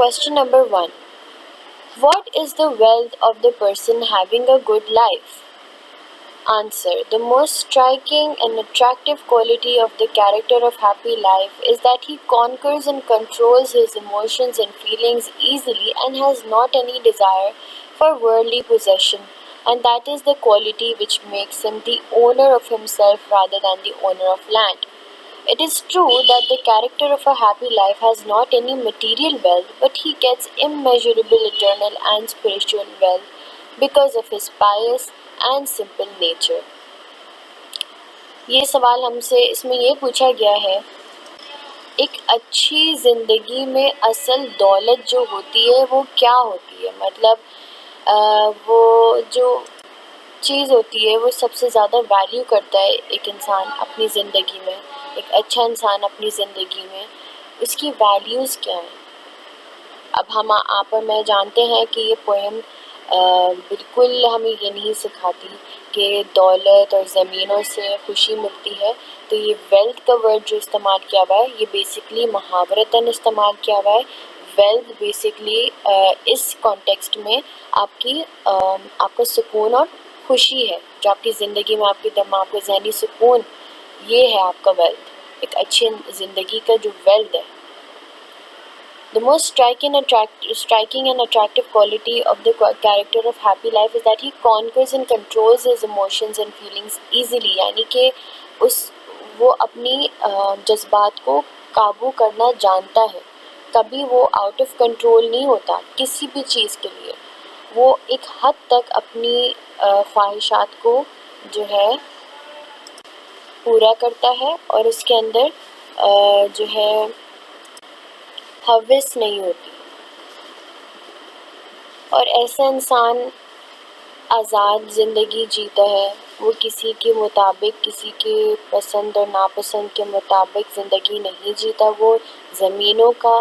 Question number 1. What is the wealth of the person having a good life? Answer. The most striking and attractive quality of the character of happy life is that he conquers and controls his emotions and feelings easily and has not any desire for worldly possession, and that is the quality which makes him the owner of himself rather than the owner of land. It is true that the character of a happy life has not any material wealth, but he gets immeasurable eternal and spiritual wealth because of his pious and simple nature. یہ سوال ہم سے اس میں یہ پوچھا گیا ہے، ایک اچھی زندگی میں اصل دولت جو ہوتی ہے وہ کیا ہوتی ہے؟ مطلب وہ جو چیز ہوتی ہے وہ سب سے زیادہ ویلیو کرتا ہے ایک انسان اپنی زندگی میں، ایک اچھا انسان اپنی زندگی میں، اس کی ویلیوز کیا ہیں؟ اب آپ اور میں جانتے ہیں کہ یہ پوئم بالکل ہمیں یہ نہیں سکھاتی کہ دولت اور زمینوں سے خوشی ملتی ہے. تو یہ ویلتھ کا ورڈ جو استعمال کیا ہوا ہے یہ بیسکلی محاورتاً استعمال کیا ہوا ہے. ویلتھ بیسکلی اس کانٹیکسٹ میں آپ کا سکون اور خوشی ہے، جو آپ کی زندگی میں آپ کے دماغ کو ذہنی سکون، یہ ہے آپ کا ویلتھ، ایک اچھی زندگی کا جو ویلتھ ہے. The most striking and attractive quality of the character of happy life is that he conquers and controls his emotions and feelings easily. یعنی کہ وہ اپنی جذبات کو قابو کرنا جانتا ہے، کبھی وہ آؤٹ آف کنٹرول نہیں ہوتا کسی بھی چیز کے لیے. وہ ایک حد تک اپنی خواہشات کو جو ہے پورا کرتا ہے اور اس کے اندر جو ہے ہوس نہیں ہوتی. اور ایسا انسان آزاد زندگی جیتا ہے، وہ کسی کے مطابق، کسی کے پسند اور ناپسند کے مطابق زندگی نہیں جیتا. وہ زمینوں کا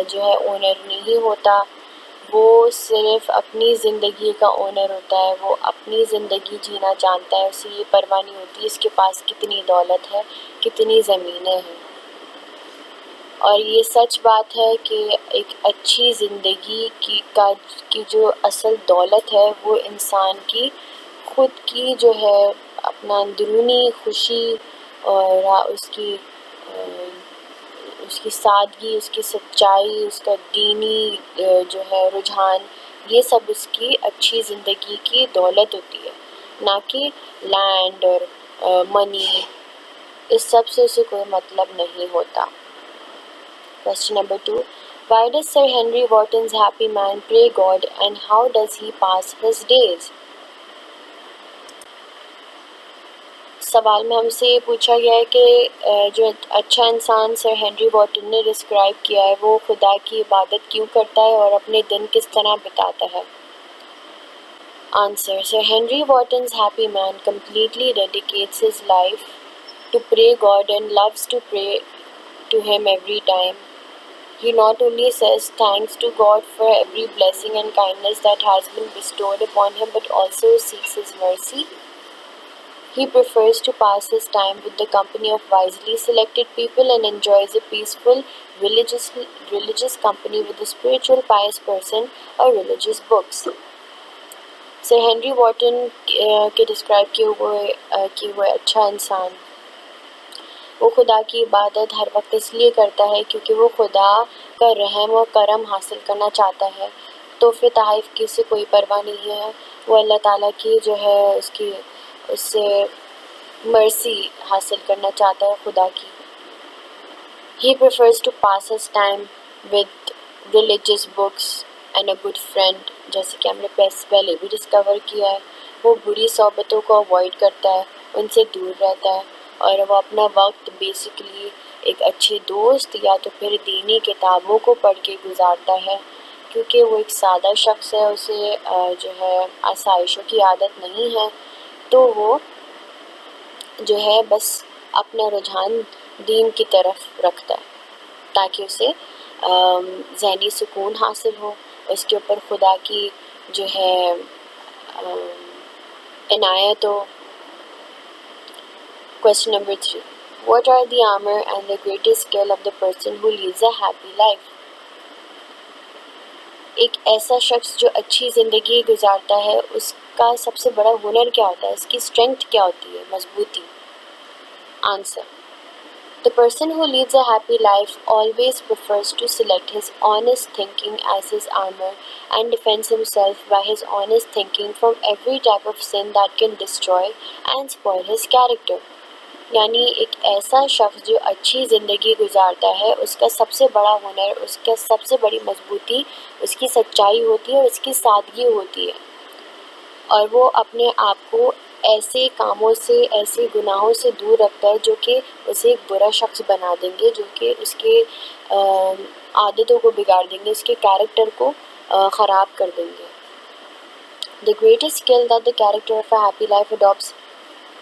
جو ہے اونر نہیں ہوتا، وہ صرف اپنی زندگی کا اونر ہوتا ہے. وہ اپنی زندگی جینا جانتا ہے، اسے یہ پرواہ نہیں ہوتی اس کے پاس کتنی دولت ہے، کتنی زمینیں ہیں. اور یہ سچ بات ہے کہ ایک اچھی زندگی کی جو اصل دولت ہے وہ انسان کی خود کی جو ہے اپنا اندرونی خوشی اور اس کی سادگی، اس کی سچائی، اس کا دینی جو ہے رجحان، یہ سب اس کی اچھی زندگی کی دولت ہوتی ہے، نہ کہ لینڈ اور منی. اس سب سے اسے کوئی مطلب نہیں ہوتا. Question number 2. Why does Sir Henry Wotton's happy man pray God and how does he pass his days? سوال میں ہم سے یہ پوچھا گیا ہے کہ جو اچھا انسان سر ہنری واٹن نے ڈسکرائب کیا ہے وہ خدا کی عبادت کیوں کرتا ہے اور اپنے دن کس طرح بتاتا ہے. Answer. Sir Henry Wotton's happy man completely dedicates his life to pray God and loves to pray to him every time. He not only says thanks to God for every blessing and kindness that has been bestowed upon him, but also seeks his mercy. He prefers to pass his time with the company of wisely selected people and enjoys a peaceful religious company with a spiritual pious person or religious books. Sir Henry Wotton کے describe کیے ہوئے اچھا انسان وہ خدا کی عبادت ہر وقت اس لیے کرتا ہے کیونکہ وہ خدا کا رحم و کرم حاصل کرنا چاہتا ہے. تحفے تحائف کی سے کوئی پرواہ نہیں ہے، وہ اللہ تعالیٰ کی جو ہے اس سے مرسی حاصل کرنا چاہتا ہے خدا کی. He prefers to pass his time with religious books and a good friend. جیسے کہ ہم نے پہلے بھی ڈسکور کیا ہے، وہ بری صحبتوں کو اوائڈ کرتا ہے، ان سے دور رہتا ہے اور وہ اپنا وقت بیسکلی ایک اچھے دوست یا تو پھر دینی کتابوں کو پڑھ کے گزارتا ہے. کیونکہ وہ ایک سادہ شخص ہے، اسے جو ہے آسائشوں کی عادت نہیں ہے، تو وہ جو ہے بس اپنا رجحان دین کی طرف رکھتا ہے تاکہ اسے ذہنی سکون حاصل ہو، اس کے اوپر خدا کی جو ہے عنایت ہو. Question number 3. What are the armor and the greatest skill of the person who leads a happy life? ایک ایسا شخص جو اچھی زندگی گزارتا ہے اس کا سب سے بڑا ہنر کیا ہوتا ہے، اس کی اسٹرینتھ کیا ہوتی ہے، مضبوطی؟ Answer: The person who leads a happy life always prefers to select his honest thinking as his armor and defends himself by his honest thinking from every type of sin that can destroy and spoil his character. یعنی ایک ایسا شخص جو اچھی زندگی گزارتا ہے اس کا سب سے بڑا ہنر، اس کا سب سے بڑی مضبوطی اس کی سچائی ہوتی ہے اور اس کی سادگی ہوتی ہے، اور وہ اپنے آپ کو ایسے کاموں سے، ایسے گناہوں سے دور رکھتا ہے جو کہ اسے ایک برا شخص بنا دیں گے، جو کہ اس کے عادتوں کو بگاڑ دیں گے، اس کے کیریکٹر کو خراب کر دیں گے. The greatest skill that the character of a happy life adopts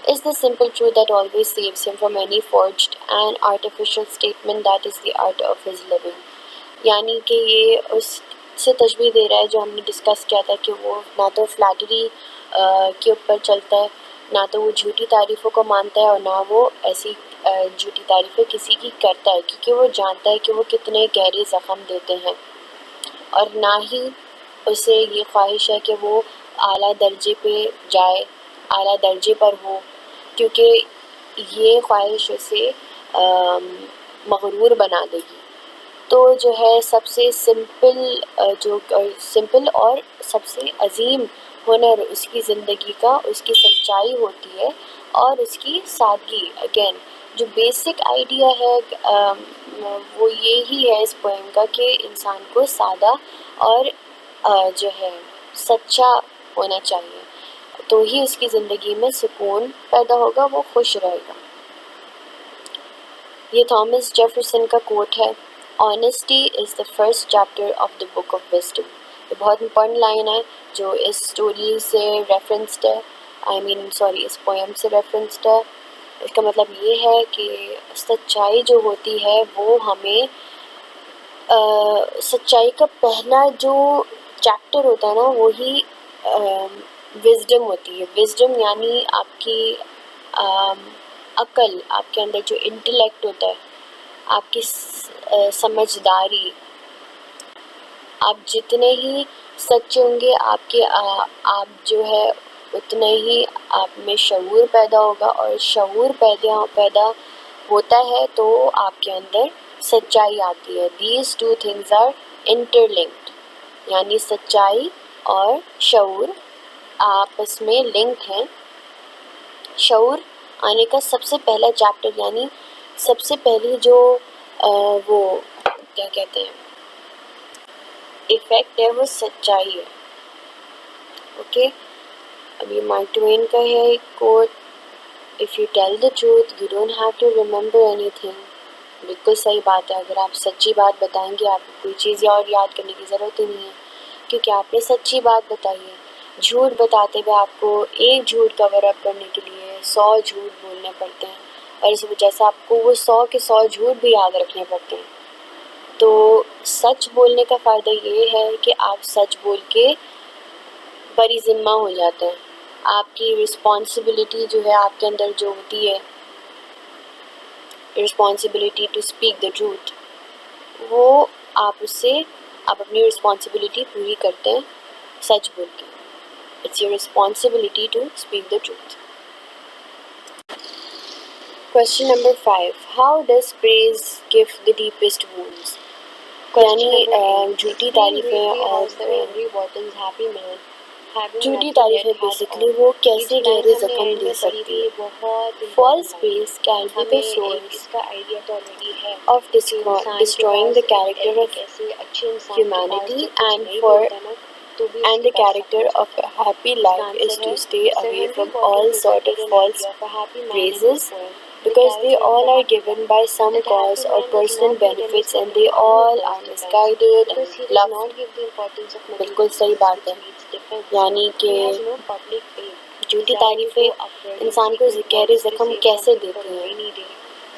is the simple truth that always saves him from any forged and artificial statement that is the art of his living. یعنی کہ یہ اس سے تشبیہ دے رہا ہے جو ہم نے discuss کیا تھا کہ وہ نہ تو فلیٹری کے اوپر چلتا ہے، نہ تو وہ جھوٹی تعریفوں کو مانتا ہے، اور نہ وہ ایسی جھوٹی تعریفیں کسی کی کرتا ہے، کیونکہ وہ جانتا ہے کہ وہ کتنے گہرے زخم دیتے ہیں، اور نہ ہی اسے یہ خواہش ہے کہ وہ اعلیٰ درجے پہ جائے، اعلیٰ درجے پر ہو، کیونکہ یہ خواہش اسے مغرور بنا دے گی. تو جو ہے سب سے سمپل اور سب سے عظیم ہنر اس کی زندگی کا اس کی سچائی ہوتی ہے اور اس کی سادگی. اگین جو بیسک آئیڈیا ہے وہ یہی ہے اس پوئم کا کہ انسان کو سادہ اور جو ہے سچا ہونا چاہیے، تو ہی اس کی زندگی میں سکون پیدا ہوگا، وہ خوش رہے گا. یہ تھامس جیفرسن کا کوٹ ہے: Honesty is the first chapter of the book of wisdom. یہ بہت امپورٹنٹ لائن ہے جو اس اسٹوری سے ریفرنسڈ ہے، اس پوئم سے ریفرنسڈ ہے. اس کا مطلب یہ ہے کہ سچائی جو ہوتی ہے وہ ہمیں سچائی کا پہلا جو چیپٹر ہوتا ہے نا وہی وزڈم ہوتی ہے. وزڈم یعنی آپ کی عقل، آپ کے اندر جو انٹلیکٹ ہوتا ہے، آپ کی سمجھداری. آپ جتنے ہی سچے ہوں گے آپ جو ہے اتنے ہی آپ میں شعور پیدا ہوگا، اور شعور پیدا ہوتا ہے تو آپ کے اندر سچائی آتی ہے. These two things are interlinked. یعنی سچائی اور شعور آپس میں لنک ہیں. شعور آنے کا سب سے پہلا چیپٹر یعنی سب سے پہلی جو وہ کیا کہتے ہیں ایفیکٹ ہے وہ سچائی ہے. اوکے، ابھی مارک ٹوین کا ہے ایک کوٹ: If you tell the truth, you don't have to remember anything. بالکل صحیح بات ہے. اگر آپ سچی بات بتائیں گے آپ کو کوئی چیز اور یاد کرنے کی ضرورت ہی نہیں ہے، کیونکہ آپ نے سچی بات بتائی ہے. جھوٹ بتاتے ہوئے آپ کو ایک جھوٹ کور اپ کرنے کے لیے 100 جھوٹ بولنے پڑتے ہیں، اور اس وجہ سے آپ کو وہ 100 کے 100 جھوٹ بھی یاد رکھنے پڑتے ہیں. تو سچ بولنے کا فائدہ یہ ہے کہ آپ سچ بول کے بری ذمہ ہو جاتے ہیں. آپ کی رسپانسبلٹی جو ہے آپ کے اندر جو ہوتی ہے، responsibility to speak the truth, وہ آپ اپنی رسپانسبلٹی پوری کرتے ہیں سچ بول کے. It's your responsibility to speak the truth. Question number 5. How does praise give the deepest wounds? یعنی جھوٹی تعریفیں اور جھوٹی تعریفیں بیسکلی وہ کیسے گہرے زخم دے سکتی ہے. False praise can be the source of destroying the character of humanity, and the character of a happy life is to stay away from all sort of false praises, because they all are given by some cause or personal benefits and they all are misguided and loved. بالکل صحیح بات ہے. یعنی کہ جھوٹی تعریفیں انسان کو گہرے زخم کیسے دیتی ہیں.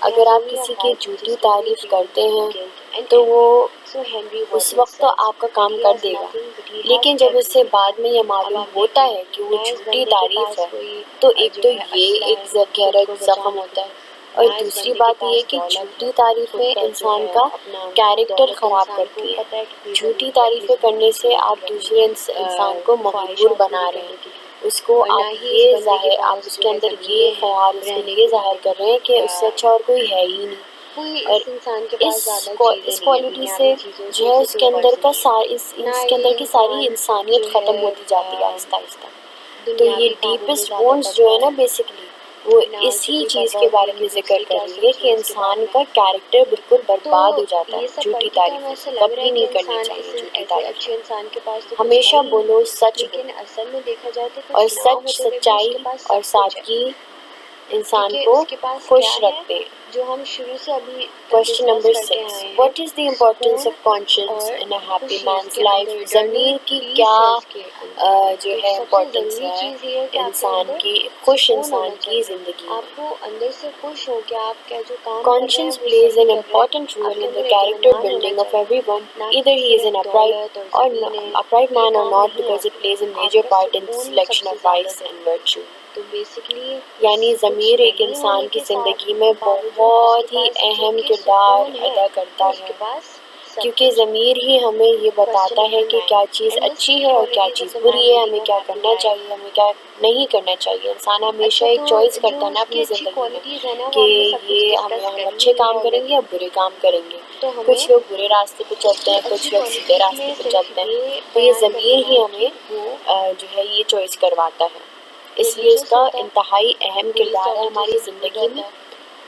اگر آپ کسی کی جھوٹی تعریف کرتے ہیں تو وہ اس وقت تو آپ کا کام کر دے گا، لیکن جب اس سے بعد میں یہ معلوم ہوتا ہے کہ وہ جھوٹی تعریف ہے تو ایک تو یہ ایک گہرا زخم ہوتا ہے، اور دوسری بات یہ کہ جھوٹی تعریفیں انسان کا کیریکٹر خراب کرتی ہیں. جھوٹی تعریفیں کرنے سے آپ دوسرے انسان کو مغرور بنا رہے ہیں. اس کو آپ اس کے اندر یہ خیال اس کے لیے ظاہر کر رہے ہیں کہ اس سے اچھا اور کوئی ہے ہی نہیں. اور اس کوالٹی سے جو ہے اس کے اندر کی ساری انسانیت ختم ہوتی جاتی ہے آہستہ آہستہ. تو یہ ڈیپسٹ وونڈز جو ہے نا بیسکلی وہ اسی چیز کے بارے میں ذکر کر رہی ہے کہ انسان کا کیریکٹر بالکل برباد ہو جاتا ہے جھوٹی تعریفوں سے. کبھی نہیں کرنی چاہیے جھوٹی تعریفیں. ہمیشہ بولو سچ بولو، اور سچ، سچائی اور سادگی انسان کو خوش رکھتے ہیں. Question number 6. What is the importance of conscience in a happy man's life? ضمیر کی کیا جو ہے امپورٹنس ہے انسان کی خوش انسان کی زندگی میں. Conscience plays an important role in the character building of everyone. Either he is an upright man or not, because it plays a major part in the selection of vice and virtue. یعنی ضمیر ایک انسان کی زندگی میں بہت ہی اہم کردار ادا کرتا ہے، کیونکہ ضمیر ہی ہمیں یہ بتاتا ہے کہ کیا چیز اچھی ہے اور کیا چیز بری ہے، ہمیں کیا کرنا چاہیے، ہمیں کیا نہیں کرنا چاہیے. انسان ہمیشہ ایک چوائس کرتا ہے نا اپنی زندگی میں کہ یہ ہم اچھے کام کریں گے یا برے کام کریں گے. کچھ لوگ برے راستے پہ چلتے ہیں، کچھ لوگ سیدھے راستے پہ چلتے ہیں. تو یہ ضمیر ہی ہمیں جو ہے یہ چوائس کرواتا ہے، اس لیے اس کا انتہائی اہم کردار ہے ہماری زندگی میں.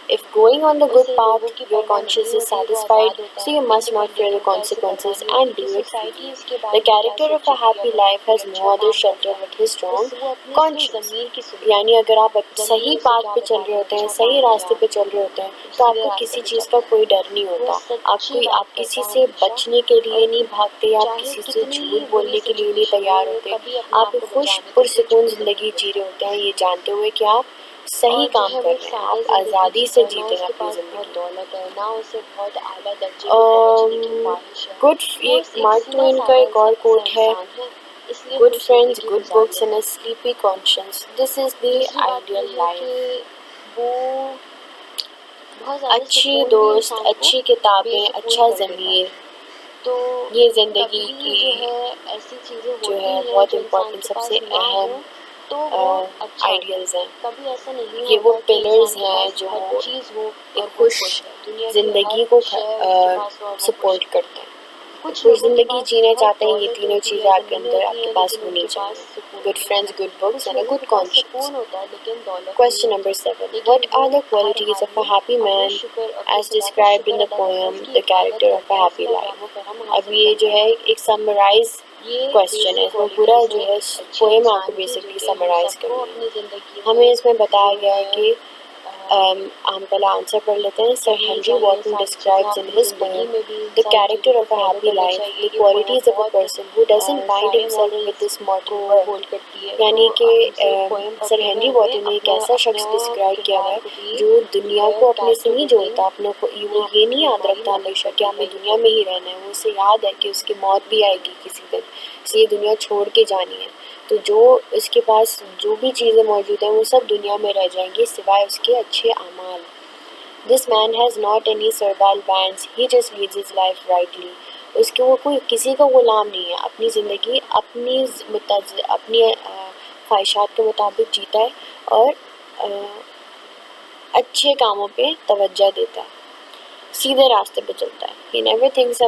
If going on the good path, your conscience is satisfied, so you must not fear the consequences and do it freely. The character of a happy life has no other shelter but his strong conscience. یعنی اگر آپ صحیح path پہ چل رہے ہوتے ہیں، صحیح راستے پہ چل رہے ہوتے ہیں، تو آپ کو کسی چیز کا کوئی ڈر نہیں ہوتا. آپ کسی سے بچنے کے لیے نہیں بھاگتے، آپ کسی سے جھوٹ بولنے کے لیے نہیں تیار ہوتے. آپ ایک خوش پرسکون زندگی جی رہے ہوتے ہیں یہ جانتے ہوئے کہ آپ صحیح کام کر رہے ہیں، آپ آزادی سے جیتے ہیں اپنی زندگی. مارک ٹوین کا ایک اور کوٹ ہے: good friends, good books and a sleepy conscience, this is the ideal life. اچھی دوست، اچھی کتابیں، اچھا ضمیر، یہ زندگی کی جو ہے بہت امپورٹنٹ، سب سے اہم آئیڈیلز ہیں. یہ وہ پلرز ہیں جو ایک خوش زندگی کو سپورٹ کرتے ہیں. خوش زندگی جینا چاہتے ہیں، یہ تینوں چیزیں آپ کے اندر آپ کے پاس ہونی چاہیے: good friends, good books and a good conscience. Question number 7. What are the qualities of a happy man as described in the poem The Character of a Happy Life? اب یہ جو ہے ایک سمرائز کوشچن ہے، وہ پورا جو ہے پوئم آپ کو بیسکلی سمرائز کرنی ہے. ہمیں اس میں بتایا گیا ہے کہ ہم پہلا آنسر پڑھ لیتے ہیں. سر Henry واٹن describes in his poem The Character of a Happy Life the qualities of a person who doesn't bind himself with this mortal world. یعنی کہ سر ہنری واٹن نے ایک ایسا شخص ڈسکرائب کیا ہے جو دنیا کو اپنے سے نہیں جوڑتا، اپنے کو وہ یہ نہیں یاد رکھتا ہمیشہ کہ ہمیں دنیا میں ہی رہنا ہے. وہ اسے یاد ہے کہ اس کی موت بھی آئے گی کسی دن، اس لیے دنیا چھوڑ کے جانی ہے. تو جو اس کے پاس جو بھی چیزیں موجود ہیں وہ سب دنیا میں رہ جائیں گی سوائے اس کے اچھے اعمال. This man has not any servile bands, he just leads his life rightly. اس کے وہ کوئی کسی کا غلام نہیں ہے، اپنی زندگی اپنی خواہشات کے مطابق جیتا ہے اور اچھے کاموں پہ توجہ دیتا ہے، سیدھے راستے پہ چلتا ہے. He never thinks